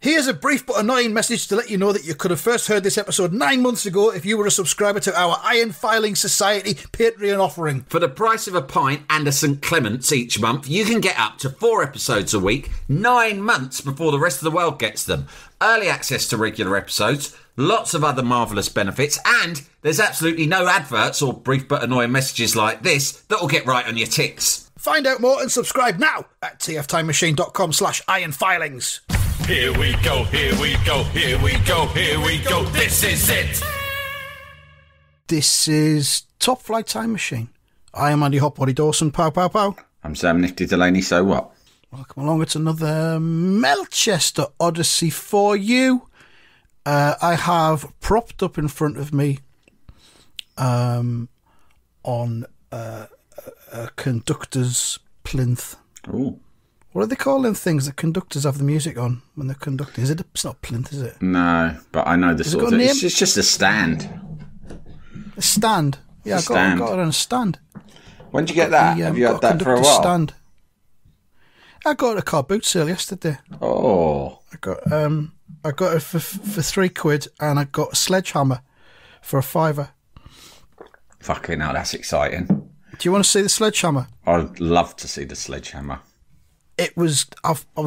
Here's a brief but annoying message to let you know that you could have first heard this episode 9 months ago if you were a subscriber to our Iron Filing Society Patreon offering. For the price of a pint and a St Clement's each month, you can get up to 4 episodes a week, 9 months before the rest of the world gets them. Early access to regular episodes, lots of other marvellous benefits, and there's absolutely no adverts or brief but annoying messages like this that will get right on your tits. Find out more and subscribe now at tftimemachine.com/ironfilings. Here we go, here we go, here we go, here we go, this is it! This is Top Flight Time Machine. I am Andy Hotbody Dawson, pow pow pow. I'm Sam Nifty Delaney, so what? Welcome along, it's another Melchester Odyssey for you. I have propped up in front of me on a conductor's plinth. Ooh. What do they call them things that conductors have the music on when they're conducting? It's not plinth, is it? No, but I know the sort of... It's just a stand. A stand? Yeah, I got it on a stand. When did you get that? Have you had that for a while? Stand. I got it at a car boot sale yesterday. Oh. I got it for £3 and I got a sledgehammer for £5. Fucking hell, that's exciting. Do you want to see the sledgehammer? I'd love to see the sledgehammer. I was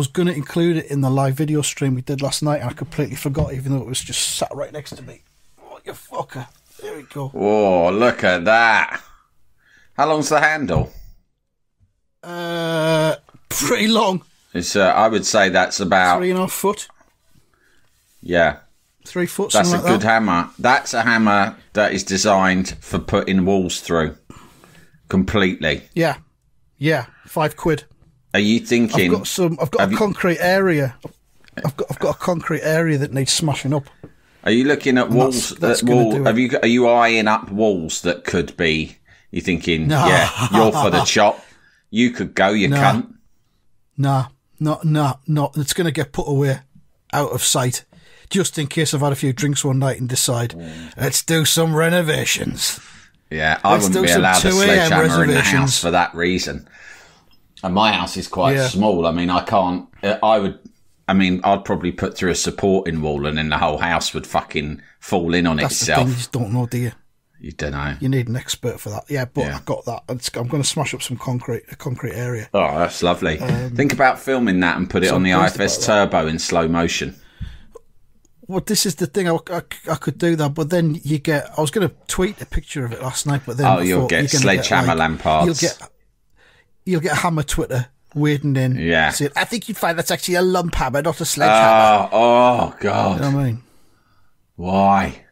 going to include it in the live video stream we did last night and I completely forgot, even though it was just sat right next to me. Oh, you fucker. There we go. Oh, look at that. How long's the handle? Pretty long. It's I would say that's about 3.5 foot. Yeah. 3 foot. That's a good that. hammer. That's a hammer that is designed for putting walls through. Completely. Yeah. Yeah. £5. Are you thinking? I've got a concrete area. I've got a concrete area that needs smashing up. Are you looking at walls? Are you eyeing up walls that could be? You thinking? No. Yeah, you're for the chop. You could go, you cunt. No. It's going to get put away, out of sight, just in case I've had a few drinks one night and decide let's do some renovations. Yeah, I wouldn't be allowed a sledgehammer in the house for that reason. And my house is quite small. I mean, I can't... I'd probably put through a supporting wall and then the whole house would fucking fall in on itself. That's the thing, you just don't know, do you? You don't know. You need an expert for that. Yeah, but I got that. I'm going to smash up some concrete area. Oh, that's lovely. Think about filming that and put it on the IFS Turbo in slow motion. Well, this is the thing. I could do that, but then you get... I was going to tweet a picture of it last night, but then... you'll get sledgehammer lampards. You'll get Hammer Twitter wading in. Yeah. Saying, I think you'd find that's actually a lump hammer, not a sledgehammer. Oh, God. You know what I mean? Why?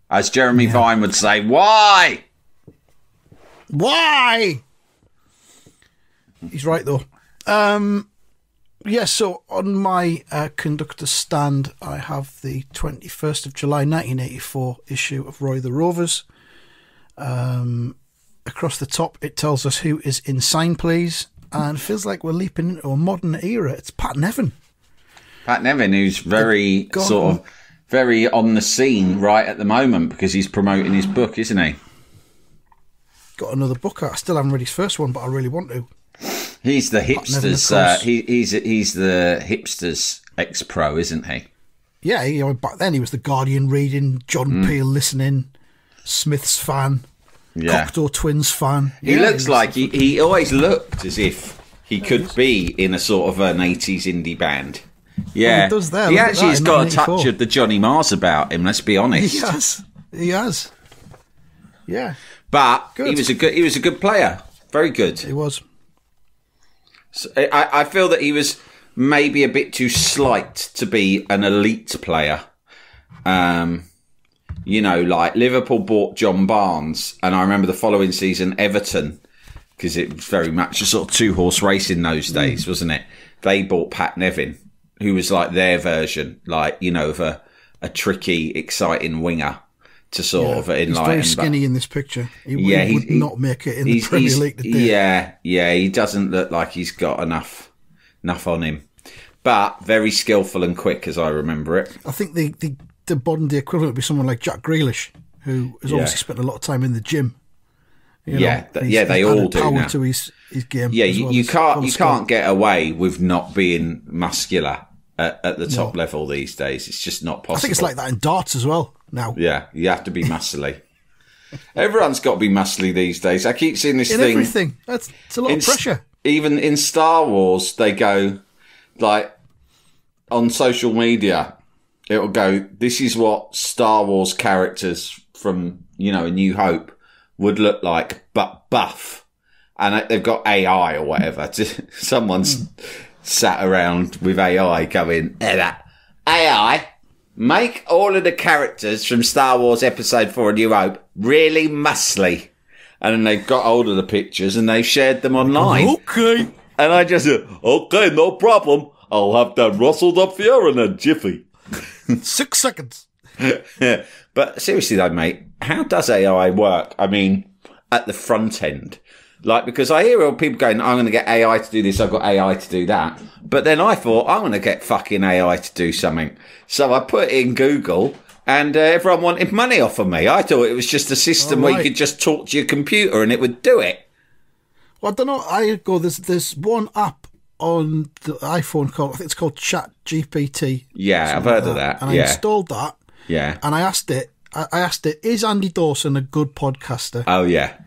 As Jeremy Vine would say, why? Why? He's right, though. So on my conductor stand, I have the 21st of July 1984 issue of Roy the Rovers. Across the top, it tells us who is in Sign Please, and feels like we're leaping into a modern era. It's Pat Nevin. Pat Nevin, who's very on the scene right at the moment because he's promoting his book, isn't he? Got another book out. I still haven't read his first one, but I really want to. He's the hipsters. He's the hipsters ex-pro, isn't he? Yeah, back then he was the Guardian reading, John Peel listening, Smith's fan. Yeah. Cocteau Twins fan. He looks like he always looked as if he could be in a sort of an 80s indie band. Yeah. Well, he does there. He actually has got a touch of the Johnny Mars about him, let's be honest. He has. Yeah. But he was a good player. Very good. He was. So I feel that he was maybe a bit too slight to be an elite player. Like Liverpool bought John Barnes, and I remember the following season, Everton, because it was very much a sort of two-horse race in those days, wasn't it? They bought Pat Nevin, who was like their version, of a tricky, exciting winger to sort of enlighten. He's very skinny in this picture. He would not make it in the Premier League today. Yeah, he doesn't look like he's got enough on him. But very skillful and quick, as I remember it. I think the modern day equivalent would be someone like Jack Grealish, who has obviously spent a lot of time in the gym. They all do power now. To his game. Yeah, you can't get away with not being muscular at the top level these days. It's just not possible. I think it's like that in darts as well now. Yeah, you have to be muscly. Everyone's got to be muscly these days. I keep seeing this in thing. Everything. It's a lot of pressure. Even in Star Wars, they go, like, on social media, it'll go, this is what Star Wars characters from, A New Hope would look like, but buff. And they've got AI or whatever. Someone's sat around with AI going, AI, make all of the characters from Star Wars Episode 4 A New Hope really muscly. And then they've got hold of the pictures and they've shared them online. Okay. And I just said, okay, no problem. I'll have that rustled up for you in a jiffy. 6 seconds. But seriously though, mate, how does AI work? I mean, at the front end. Like, because I hear all people going, I'm going to get AI to do this, I've got AI to do that. But then I thought, I'm going to get fucking AI to do something. So I put it in Google and everyone wanted money off of me. I thought it was just a system where you could just talk to your computer and it would do it. Well, I don't know. There's one app on the iPhone called, I think it's called ChatGPT. Yeah, I've heard of that. And I installed that. Yeah. And I asked it, is Andy Dawson a good podcaster? Oh, yeah.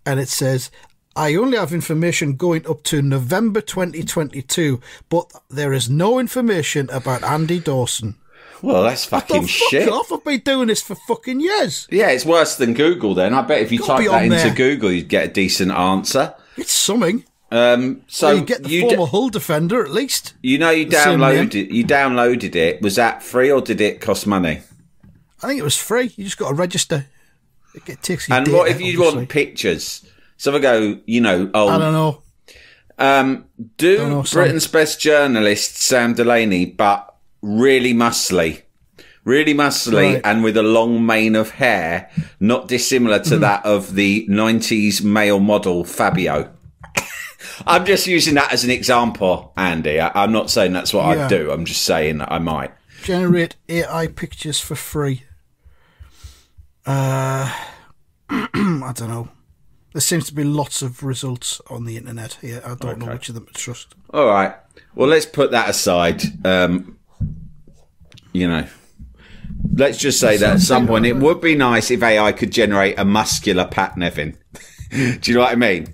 And it says, I only have information going up to November 2022, but there is no information about Andy Dawson. Well, that's fucking shit. Fuck off, I've been doing this for fucking years. Yeah, it's worse than Google then. I bet if you type that into Google, you'd get a decent answer. It's something. So you get the former Hull defender at least. You downloaded it. Was that free or did it cost money? I think it was free. You just got to register. It takes you. And data, what if you obviously. want pictures? So I go, I don't know. Britain's best journalist, Sam Delaney, but really muscly, right. And with a long mane of hair, not dissimilar to that of the 90s male model Fabio. I'm just using that as an example, Andy. I'm not saying that's what I'd do. I'm just saying that I might. Generate AI pictures for free. I don't know. There seems to be lots of results on the internet here. I don't know which of them to trust. All right. Well, let's put that aside. Let's just say that at some point it would be nice if AI could generate a muscular Pat Nevin. Do you know what I mean?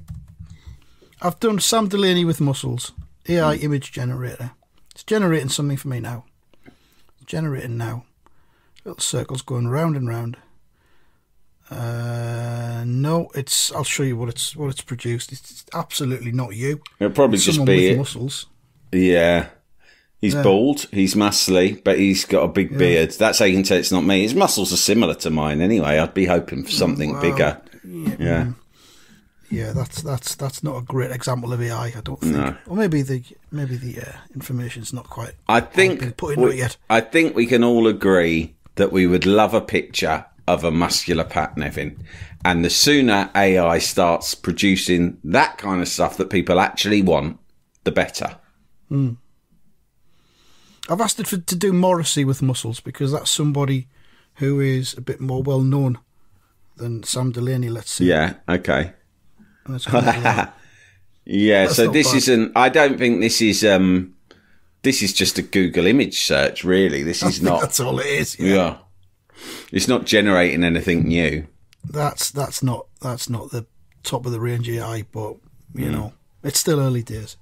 I've done Sam Delaney with muscles. AI image generator. It's generating something for me now. It's generating now. Little circles going round and round. No, I'll show you what it's produced. It's absolutely not you. It'll probably it's just be with muscles. Yeah. He's bald, he's muscly, but he's got a big beard. That's how you can tell it's not me. His muscles are similar to mine anyway. I'd be hoping for something bigger. Yeah. Yeah, that's not a great example of AI, I don't think. No. Or maybe the information's not quite been put into it yet. I think we can all agree that we would love a picture of a muscular Pat Nevin. And the sooner AI starts producing that kind of stuff that people actually want, the better. I've asked it to do Morrissey with muscles because that's somebody who is a bit more well known than Sam Delaney, let's say. Yeah, okay. Yeah, so this isn't, I don't think this is just a Google image search, really. This is not. That's all it is. Yeah. It's not generating anything new. That's not the top of the range AI, but you know, it's still early days.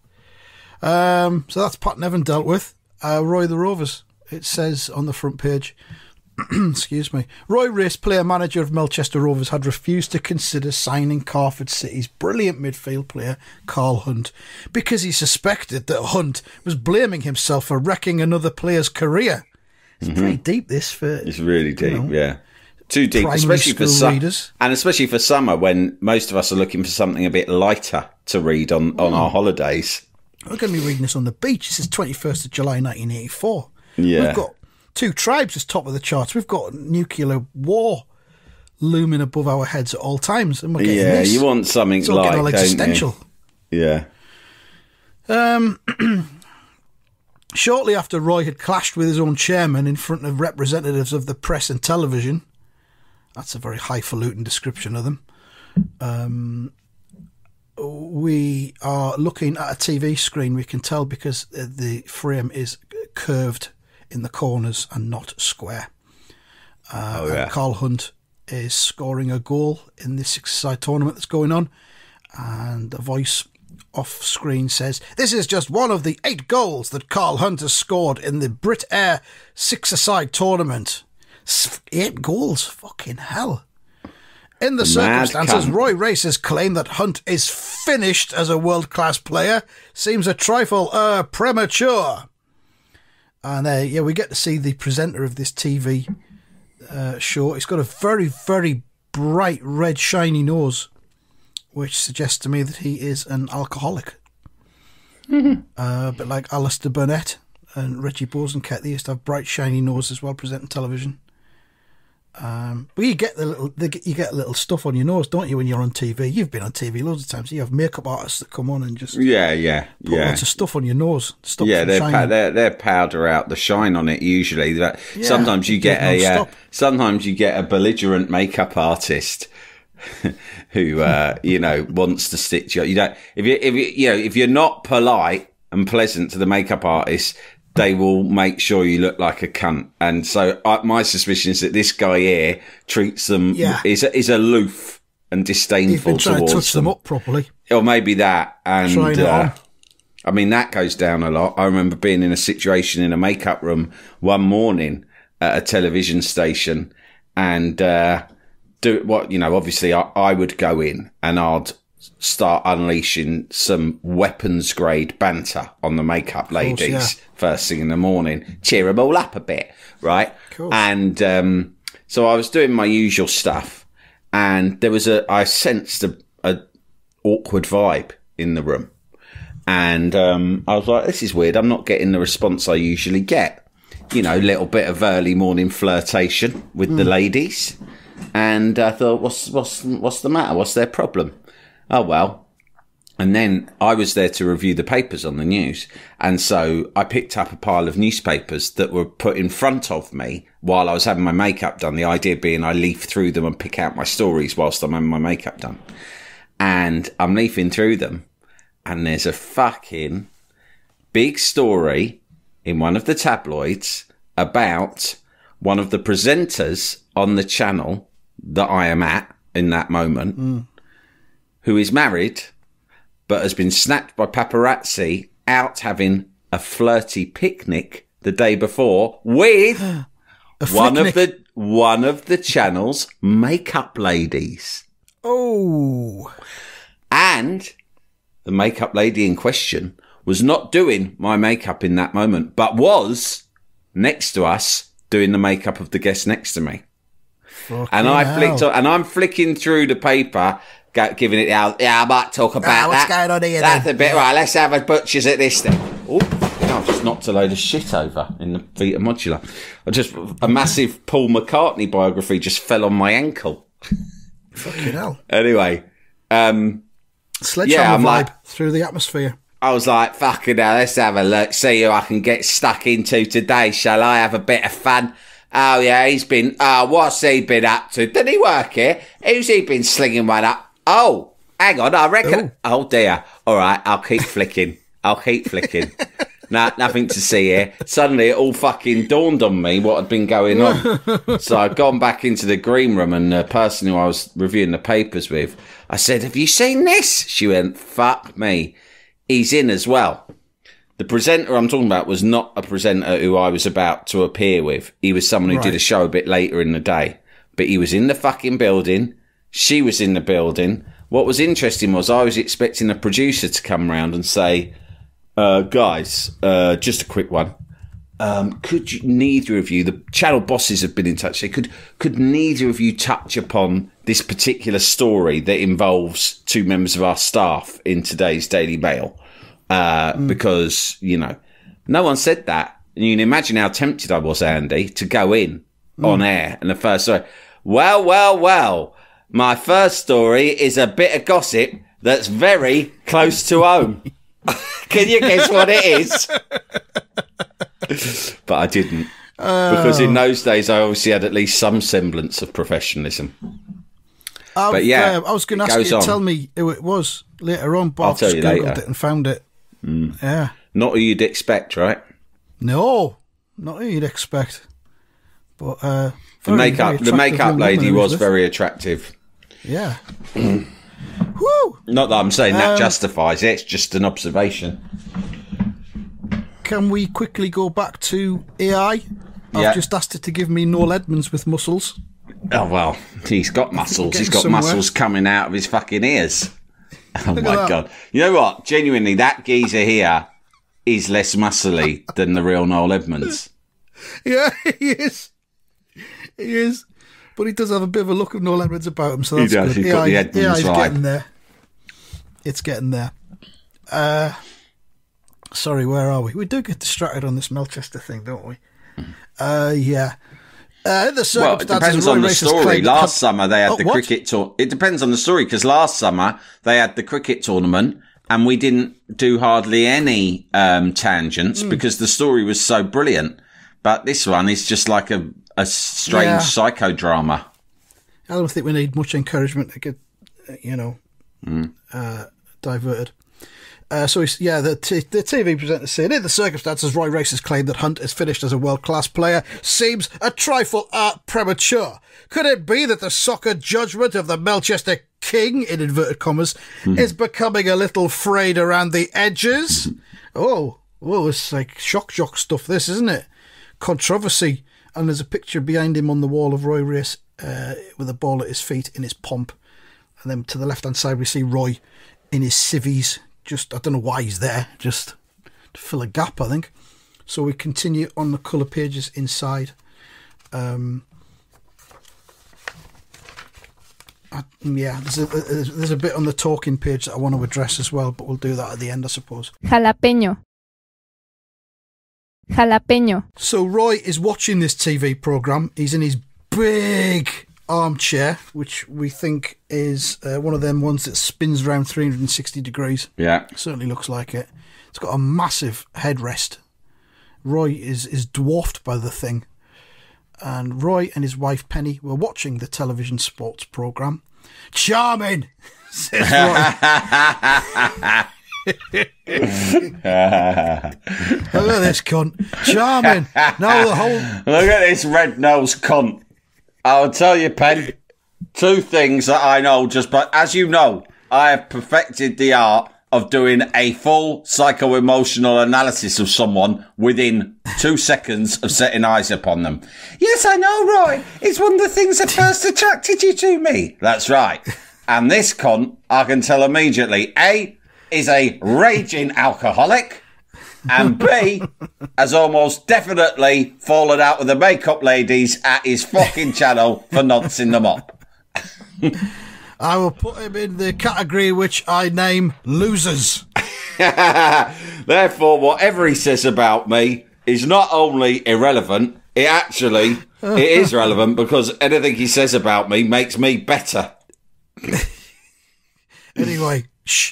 So that's Pat Nevin dealt with. Roy the Rovers. It says on the front page, excuse me, Roy Race, player manager of Melchester Rovers, had refused to consider signing Carford City's brilliant midfield player Carl Hunt because he suspected that Hunt was blaming himself for wrecking another player's career. It's pretty deep, this. It's really deep, yeah. Too deep, especially for readers. And especially for summer when most of us are looking for something a bit lighter to read on our holidays. We're going to be reading this on the beach. This is 21st of July 1984. Yeah. We've got two tribes as top of the charts. We've got nuclear war looming above our heads at all times. And we're getting this. You want something it's all light, all existential. Yeah. Shortly after Roy had clashed with his own chairman in front of representatives of the press and television, that's a very highfalutin description of them, we are looking at a TV screen, we can tell, because the frame is bit curved in the corners and not square. And Carl Hunt is scoring a goal in this six-a-side tournament that's going on, and a voice off screen says, "This is just one of the 8 goals that Carl Hunt has scored in the Brit Air six-a-side tournament." 8 goals, fucking hell. In the circumstances, Roy Race's claim that Hunt is finished as a world-class player seems a trifle premature. And we get to see the presenter of this TV show. He's got a very, very bright red shiny nose, which suggests to me that he is an alcoholic. A bit like Alistair Burnett and Richie Bosanquet. They used to have bright shiny noses while presenting television. But you get you get little stuff on your nose, don't you, when you're on TV? You've been on TV loads of times. You have makeup artists that come on and just put lots of stuff on your nose. They powder out the shine on it usually. Sometimes you get a belligerent makeup artist who wants to stitch you. You don't if you're not polite and pleasant to the makeup artist, they will make sure you look like a cunt. And so my suspicion is that this guy here treats them, is aloof and disdainful towards them. He's been trying to touch them up properly. Or maybe that. And I mean, that goes down a lot. I remember being in a situation in a makeup room one morning at a television station, and obviously I would go in and I'd start unleashing some weapons grade banter on the makeup ladies first thing in the morning, cheer them all up a bit, right? Cool. And so I was doing my usual stuff, and I sensed a awkward vibe in the room, and I was like, this is weird. I'm not getting the response I usually get. Little bit of early morning flirtation with the ladies, and I thought, what's the matter? What's their problem? Oh, well. And then I was there to review the papers on the news. And so I picked up a pile of newspapers that were put in front of me while I was having my makeup done. The idea being I leaf through them and pick out my stories whilst I'm having my makeup done. And I'm leafing through them, and there's a fucking big story in one of the tabloids about one of the presenters on the channel that I am at in that moment, who is married but has been snapped by paparazzi out having a flirty picnic the day before with one of the channel's makeup ladies. Oh. And the makeup lady in question was not doing my makeup in that moment, but was next to us doing the makeup of the guest next to me. And I'm flicking through the paper, giving it out. Yeah, I might talk about what's going on here. That's a bit right. Let's have a butcher's at this thing. Oh, I've just knocked a load of shit over in the Vita Modular. A massive Paul McCartney biography just fell on my ankle. Fucking hell. Anyway, sledgehammer vibe through the atmosphere. I was like, fucking hell, let's have a look, see who I can get stuck into today. Shall I have a bit of fun? Oh, yeah, what's he been up to? Did he work here? Who's he been slinging one up? Oh, hang on, I reckon. Oh, dear. All right, I'll keep flicking. Nah, nothing to see here. Suddenly it all fucking dawned on me what had been going on. So I'd gone back into the green room, and the person who I was reviewing the papers with, I said, have you seen this? She went, fuck me. He's in as well. The presenter I'm talking about was not a presenter who I was about to appear with. He was someone who did a show a bit later in the day. But he was in the fucking building. She was in the building. What was interesting was I was expecting a producer to come round and say, guys, just a quick one. Could neither of you, the channel bosses have been in touch, say, could neither of you touch upon this particular story that involves 2 members of our staff in today's Daily Mail? Because, no one said that. And you can imagine how tempted I was, Andy, to go in on air. And the first story, well, my first story is a bit of gossip that's very close to home. Can you guess what it is? But I didn't. Because in those days, I obviously had at least some semblance of professionalism. But yeah, I was going to ask you to tell me who it was later on, but I'll tell you Googled later. it and found it. Yeah. Not who you'd expect, right? No, not who you'd expect. But the makeup lady was very attractive. Yeah. Woo! Not that I'm saying that justifies it. It's just an observation. Can we quickly go back to AI? I've just asked it to give me Noel Edmonds with muscles. Oh, well, he's got muscles. He's got muscles coming out of his fucking ears. Oh, my God. You know what? Genuinely, that geezer here is less muscly than the real Noel Edmonds. Yeah, he is. He is. But he does have a bit of a look of Noel Edmonds about him, so that's good. He's got the Edmonds vibe. Getting there. It's getting there. Sorry, where are we? We do get distracted on this Melchester thing, don't we? Yeah. Well, it depends on the story. Last summer they had the cricket tour. It depends on the story, because last summer they had the cricket tournament and we didn't do hardly any tangents because the story was so brilliant. But this one is just like a strange psychodrama. I don't think we need much encouragement to get, diverted. The TV presenter said, in the circumstances, Roy Race's claim that Hunt is finished as a world-class player seems a trifle premature. Could it be that the soccer judgment of the Melchester King, in inverted commas, is becoming a little frayed around the edges? It's like shock jock stuff, this, isn't it? Controversy. And there's a picture behind him on the wall of Roy Race with a ball at his feet in his pomp. And then to the left-hand side, we see Roy in his civvies. I don't know why he's there, just to fill a gap, I think. So we continue on the colour pages inside. There's a bit on the talking page that I want to address as well, but we'll do that at the end, I suppose. Jalapeño. So Roy is watching this TV programme. He's in his big armchair, which we think is one of them ones that spins around 360 degrees. Yeah. Certainly looks like it. It's got a massive headrest. Roy is dwarfed by the thing. And Roy and his wife Penny were watching the television sports programme. Charming, says Roy. Look at this cunt. Charming. Now the whole... Look at this red-nosed cunt. I'll tell you, Pen, two things that I know but as you know, I have perfected the art of doing a full psycho-emotional analysis of someone within 2 seconds of setting eyes upon them. Yes, I know, Roy. It's one of the things that first attracted you to me. That's right. And this cunt, I can tell immediately, A, is a raging alcoholic, and B, has almost definitely fallen out with the makeup ladies at his fucking channel for noncing them up. I will put him in the category which I name losers. Therefore, whatever he says about me is not only irrelevant, it is relevant, because anything he says about me makes me better. Anyway,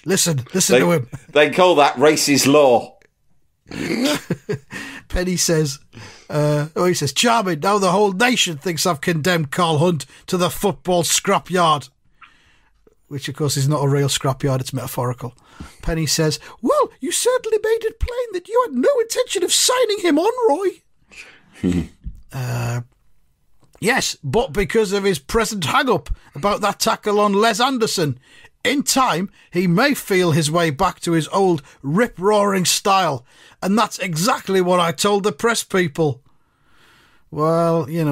listen to him. They call that racist law. Penny says, he says, charming, now the whole nation thinks I've condemned Carl Hunt to the football scrapyard. Which, of course, is not a real scrapyard, it's metaphorical. Penny says, well, you certainly made it plain that you had no intention of signing him on, Roy. Yes, but because of his present hang-up about that tackle on Les Anderson. In time, he may feel his way back to his old rip-roaring style. And that's exactly what I told the press people. Well, you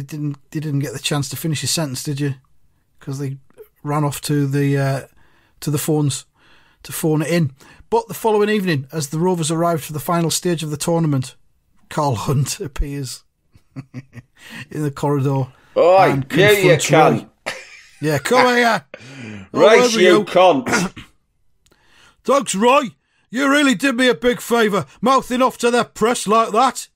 didn't get the chance to finish your sentence, did you? Because they ran off to the phones to phone it in. But the following evening, as the Rovers arrived for the final stage of the tournament, Carl Hunt appears in the corridor. Oi, you cunt. Yeah, come here. Race, you cunt. Thanks, Roy. You really did me a big favour, mouthing off to the press like that.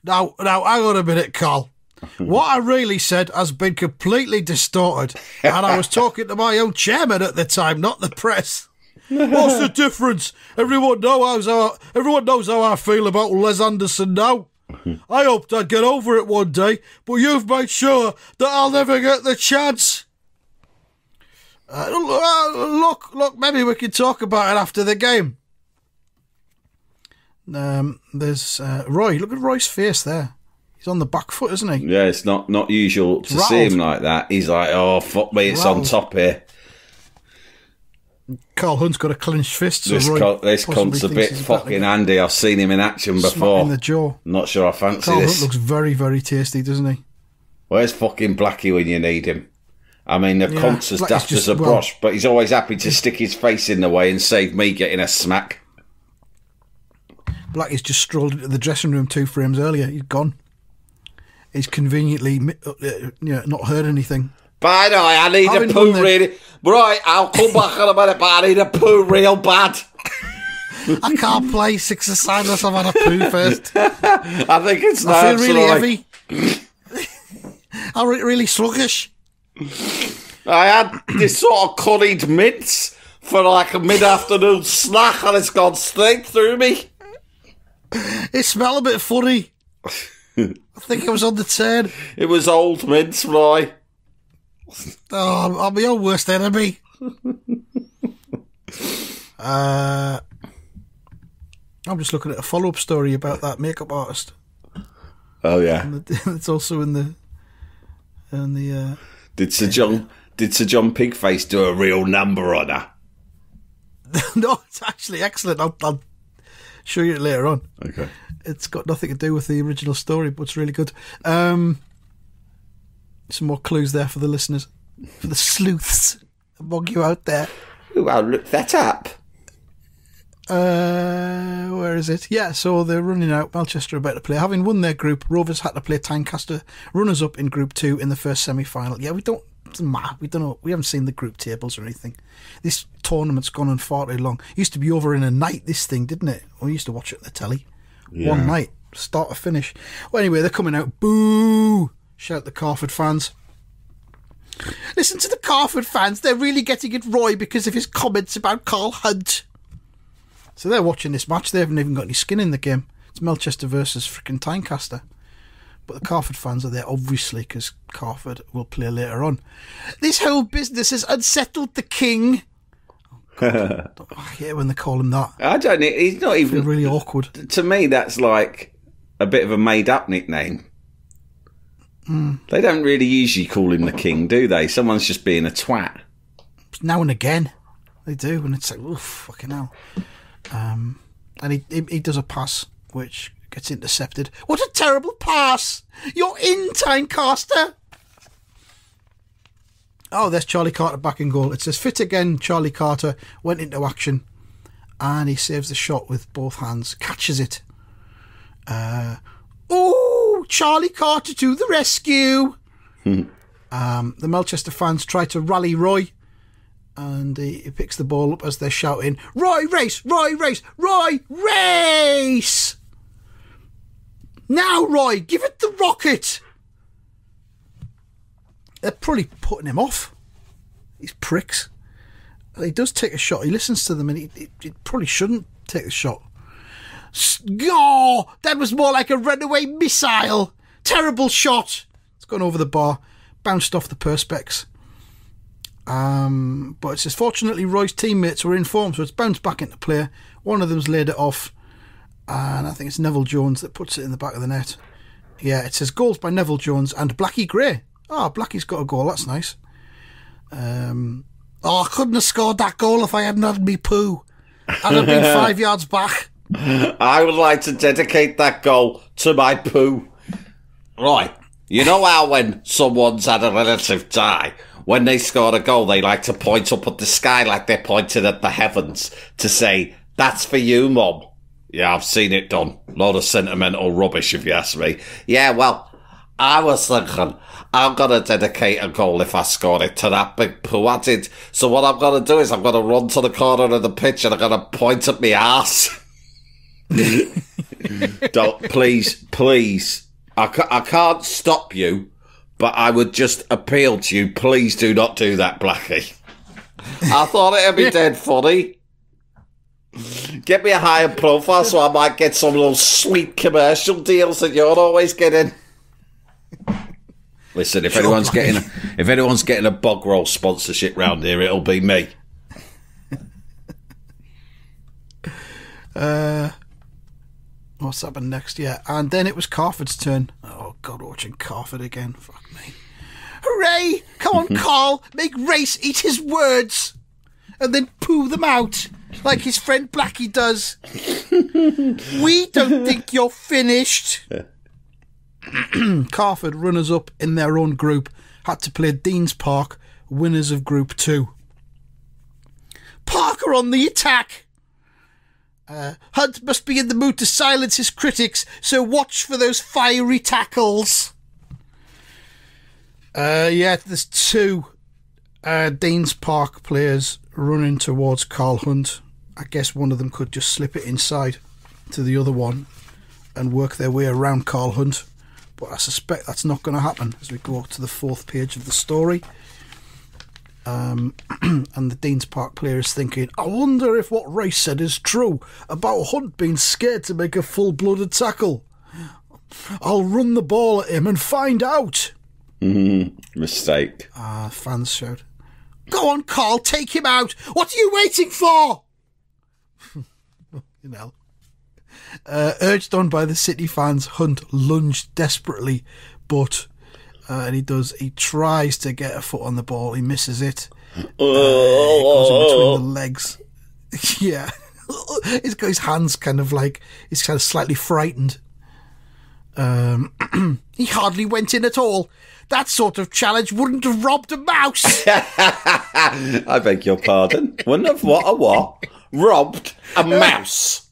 Now, hang on a minute, Carl. What I really said has been completely distorted, and I was talking to my own chairman at the time, not the press. What's the difference? Everyone knows how I feel about Les Anderson now. I hoped I'd get over it one day, but you've made sure that I'll never get the chance. Look, maybe we can talk about it after the game. There's Roy. Look at Roy's face there. He's on the back foot, isn't he? Yeah, it's not usual to see him like that. He's like, oh, fuck me, it's on top here. Carl Hunt's got a clenched fist. So This cunt's a bit fucking handy. I've seen him in action before. In the jaw. Not sure I fancy Carl this. Hunt looks very, very tasty, doesn't he? Where's fucking Blackie when you need him? I mean, the cunt's as daft as a brush, but he's always happy to stick his face in the way and save me getting a smack. Blackie's just strolled into the dressing room 2 frames earlier. He's gone. He's conveniently not heard anything. By the way, I need a poo really. Right, I'll come back in a minute, but I need a poo real bad. I can't play 6 aside unless I've had a poo first. I think it's I feel really heavy. I'm really sluggish. I had this sort of curried mince for like a mid-afternoon snack and it's gone straight through me. It smelled a bit funny. I think it was on the turn. It was old mince, Roy. Oh, I'm my own worst enemy. I'm just looking at a follow-up story about that makeup artist. Oh yeah, it's also in the. Did Sir John Pigface do a real number on her? No, it's actually excellent. I'll show you it later on. Okay. It's got nothing to do with the original story, but it's really good. Some more clues there for the listeners, for the sleuths among you out there. Ooh, I'll look that up. Where is it? Yeah, so they're running out. Melchester are about to play. Having won their group, Rovers had to play Tynecastle, runners-up in Group 2 in the first semi-final. Yeah, doesn't matter. We don't know. We haven't seen the group tables or anything. This tournament's gone on far too long. It used to be over in a night, this thing, didn't it? We used to watch it on the telly. Yeah. One night, start to finish. Well, anyway, they're coming out. Boo! Shout the Carford fans. Listen to the Carford fans. They're really getting at Roy because of his comments about Carl Hunt. So they're watching this match. They haven't even got any skin in the game. It's Melchester versus freaking Tynecastle. But the Carford fans are there, obviously, because Carford will play later on. This whole business has unsettled the king. Oh, I hate when they call him that. I don't know. He's not even... really awkward. To me, that's like a bit of a made-up nickname. They don't really usually call him the king, do they? Someone's just being a twat. Now and again, they do, and it's like, oof, fucking hell. And he does a pass, which gets intercepted. What a terrible pass! You're in, Tynecastle! Oh, there's Charlie Carter back in goal. It says, fit again, Charlie Carter went into action, and he saves the shot with both hands, catches it. Oh, Charlie Carter to the rescue! The Melchester fans try to rally Roy, and he picks the ball up as they're shouting, Roy, race! Roy, race! Roy, race! Now, Roy, give it the rocket! They're probably putting him off. These pricks. He does take a shot. He listens to them, and he probably shouldn't take a shot. Oh, that was more like a runaway missile. Terrible shot. It's gone over the bar. Bounced off the perspex. But it says, fortunately, Roy's teammates were in form, so it's bounced back into play. One of them's laid it off, and I think it's Neville Jones that puts it in the back of the net. Yeah, it says goals by Neville Jones and Blackie Gray. Oh, Blackie's got a goal. That's nice. I couldn't have scored that goal if I hadn't had me poo. I'd have been 5 yards back. I would like to dedicate that goal to my poo. Right. You know how when someone's had a relative die, when they score a goal, they like to point up at the sky like they're pointing at the heavens to say, that's for you, Mum. Yeah, I've seen it done. A lot of sentimental rubbish, if you ask me. Yeah, well, I was thinking, I'm going to dedicate a goal if I score it to that big poo I did. So what I'm going to do is I'm going to run to the corner of the pitch and I'm going to point at my arse. Don't, please. I can't stop you, but I would just appeal to you. Please do not do that, Blackie. I thought it'd be dead funny. Get me a higher profile so I might get some of those sweet commercial deals that you're always getting. Listen, if anyone's getting a bog roll sponsorship round here, it'll be me. What's happened next? Yeah, and then it was Carford's turn. Oh God, watching Carford again. Fuck me. Hooray! Come on, Carl, make Race eat his words, and then poo them out like his friend Blackie does. We don't think you're finished. Carford, runners-up in their own group, had to play Deans Park, winners of Group 2. Parker on the attack. Hunt must be in the mood to silence his critics, so watch for those fiery tackles. There's two Deans Park players running towards Carl Hunt. I guess one of them could just slip it inside to the other one and work their way around Carl Hunt. But I suspect that's not going to happen as we go to the 4th page of the story. And the Deans Park player is thinking, I wonder if what Race said is true about Hunt being scared to make a full-blooded tackle. I'll run the ball at him and find out. Mistake. Fans shout. Go on, Carl, take him out. What are you waiting for? Urged on by the City fans, Hunt lunged desperately, but and he tries to get a foot on the ball. He misses it. It goes in between the legs. Yeah. He's got his hands he's kind of slightly frightened. He hardly went in at all. That sort of challenge wouldn't have robbed a mouse. I beg your pardon. Wouldn't have what? Robbed a mouse.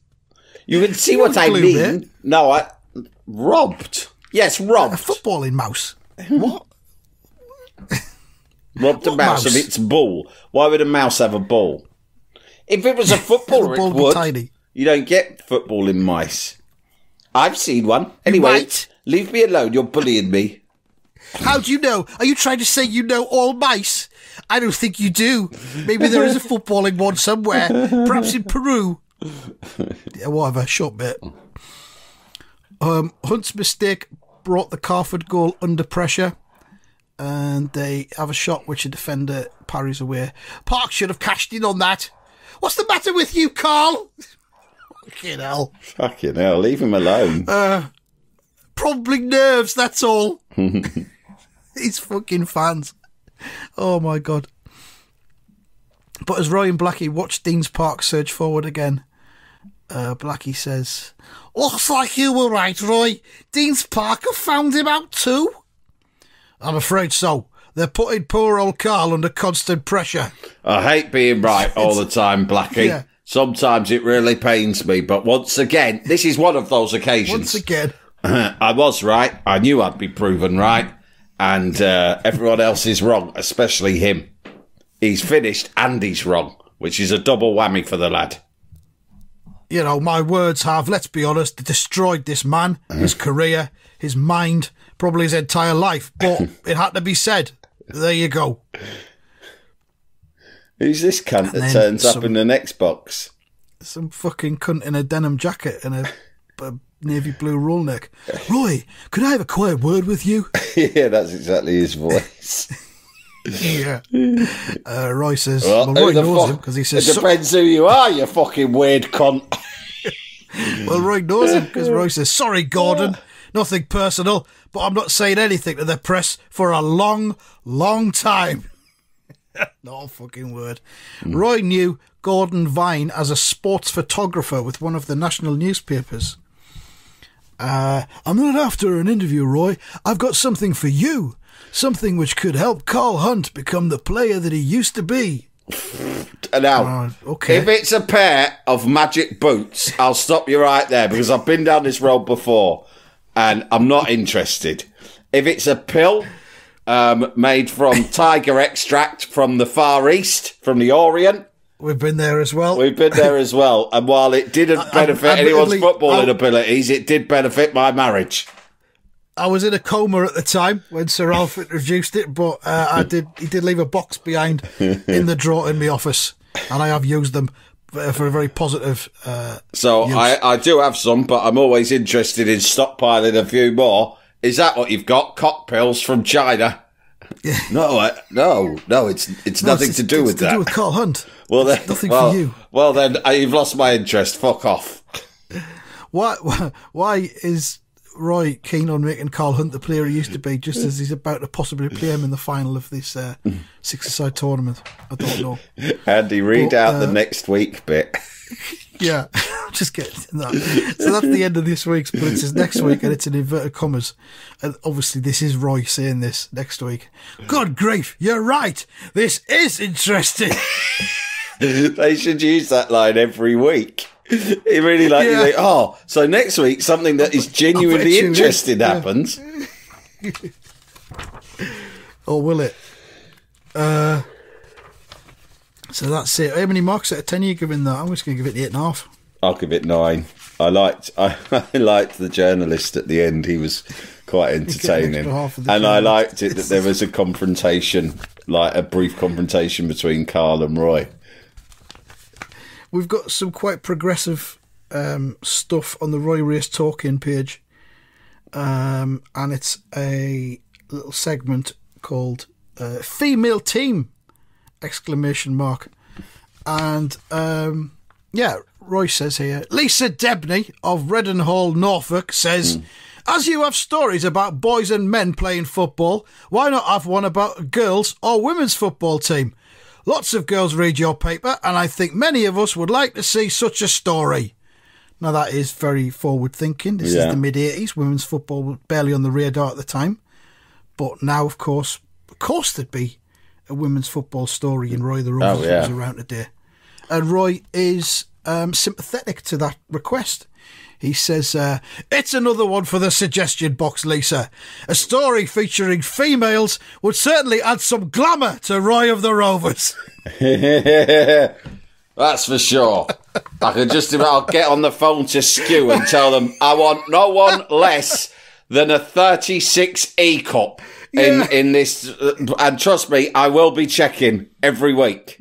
You can see what I mean. Mate. No, robbed. Yes, robbed. A footballing mouse. What? Robbed a mouse of its ball. Why would a mouse have a ball? If it was a footballer, it would. Tiny. You don't get footballing mice. I've seen one. Anyway, leave me alone. You're bullying me. How do you know? Are you trying to say you know all mice? I don't think you do. Maybe there is a footballing one somewhere. Perhaps in Peru. Yeah, whatever. Short bit. Hunt's mistake brought the Carford goal under pressure. And they have a shot which a defender parries away. Park should have cashed in on that. What's the matter with you, Carl? Fucking hell. Fucking hell. Leave him alone. Probably nerves, that's all. These fucking fans. Oh my God. But as Roy and Blackie watch Deans Park surge forward again, Blackie says, looks like you were right, Roy. Deans Park have found him out too. I'm afraid so. They're putting poor old Carl under constant pressure. I hate being right all the time, Blackie. Yeah. Sometimes it really pains me, but once again, this is one of those occasions. Once again. I was right. I knew I'd be proven right. And everyone else is wrong, especially him. He's finished and he's wrong, which is a double whammy for the lad. You know, my words have, let's be honest, destroyed this man, his career, his mind, probably his entire life. But it had to be said. There you go. Who's this cunt that turns up in the next box? Some fucking cunt in a denim jacket and a navy blue roll neck. Roy, could I have a quiet word with you? Yeah, that's exactly his voice. Yeah. Roy says, well Roy knows him because he says... It depends who you are, you fucking weird cunt. Well, Roy knows him because Roy says, sorry, Gordon, nothing personal, but I'm not saying anything to the press for a long, long time. Not a fucking word. Roy knew Gordon Vine as a sports photographer with one of the national newspapers. I'm not after an interview, Roy. I've got something for you. Something which could help Carl Hunt become the player that he used to be. Now, okay. If it's a pair of magic boots, I'll stop you right there because I've been down this road before and I'm not interested. If it's a pill made from tiger extract from the Far East, from the Orient, we've been there as well. And while it didn't benefit anyone's footballing abilities, it did benefit my marriage. I was in a coma at the time when Sir Alf introduced it, but he did leave a box behind in the drawer in my office, and I have used them for a very positive So use. I do have some, but I'm always interested in stockpiling a few more. Is that what you've got? Cock pills from China? Yeah. No, it's nothing to do with that. It's to do with Carl Hunt. Well, then, nothing for you. Well, then you've lost my interest. Fuck off. Why is Roy keen on making Carl Hunt the player he used to be, just as he's about to possibly play him in the final of this six-a-side tournament? I don't know. Andy, read out the next week bit. Yeah, just getting to that. So that's the end of this week's, but it's next week, and it's in inverted commas. And obviously, this is Roy saying this next week. Good grief, you're right. This is interesting. They should use that line every week. It really you think, oh, so next week something that is genuinely interesting happens. Or will it? So that's it. How many marks out of 10 are you giving that? I'm just going to give it 8.5. I'll give it 9. I liked the journalist at the end. He was quite entertaining, and I liked it that there was a confrontation, like a brief confrontation between Carl and Roy. We've got some quite progressive stuff on the Roy Race Talking page, and it's a little segment called "Female Team!" ! And Roy says here, Lisa Debney of Reddenhall, Norfolk says, as you have stories about boys and men playing football, why not have one about a girls' or women's football team? Lots of girls read your paper, and I think many of us would like to see such a story. Now, that is very forward-thinking. This is the mid-'80s. Women's football was barely on the radar at the time. But now, of course there'd be a women's football story in Roy the Rovers that was around today. And Roy is sympathetic to that request. He says, it's another one for the suggestion box, Lisa. A story featuring females would certainly add some glamour to Roy of the Rovers. That's for sure. I can just about get on the phone to Skew and tell them I want no one less than a 36 E-cup in this. And trust me, I will be checking every week.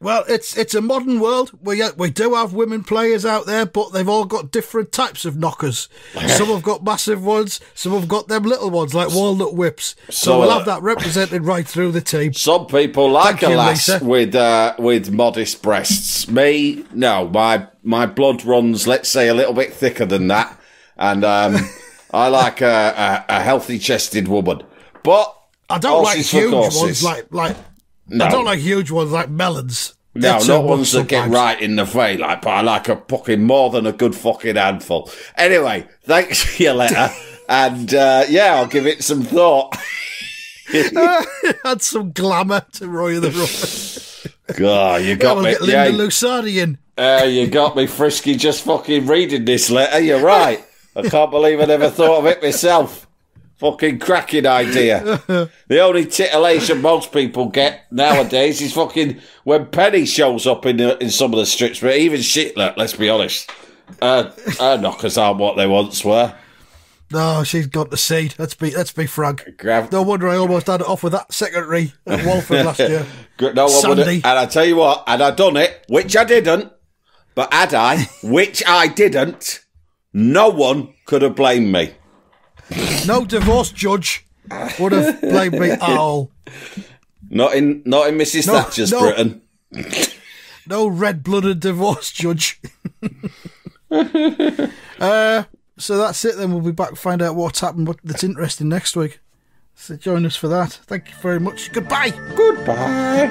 Well, it's a modern world. We do have women players out there, but they've all got different types of knockers. Some have got massive ones, some have got them little ones like walnut whips. So we'll have that represented right through the team. Some people like a lass with modest breasts. Me, no. My blood runs, let's say, a little bit thicker than that, and I like a healthy-chested woman. But I don't like huge ones like. No. I don't like huge ones like melons. No, not ones that get right in the face, but I like a fucking more than a good fucking handful. Anyway, thanks for your letter. And, I'll give it some thought. Add some glamour to Roy the Rovers. God, you got me. Get Linda Lusardi in. You got me frisky just fucking reading this letter. You're right. I can't believe I never thought of it myself. Fucking cracking idea. The only titillation most people get nowadays is fucking when Penny shows up in some of the strips. But even shit, let's be honest, her knockers aren't what they once were. No, she's got the seed. Let's be frank. No wonder I almost had it off with that secretary at Walford last year. No one would have. And I tell you what, had I done it, which I didn't, but had I, which I didn't, no one could have blamed me. No divorce judge would have blamed me at all. Not in Mrs. Thatcher's Britain. No red-blooded divorce judge. So that's it then. We'll be back to find out what's happened, that's interesting next week. So join us for that. Thank you very much. Goodbye. Goodbye.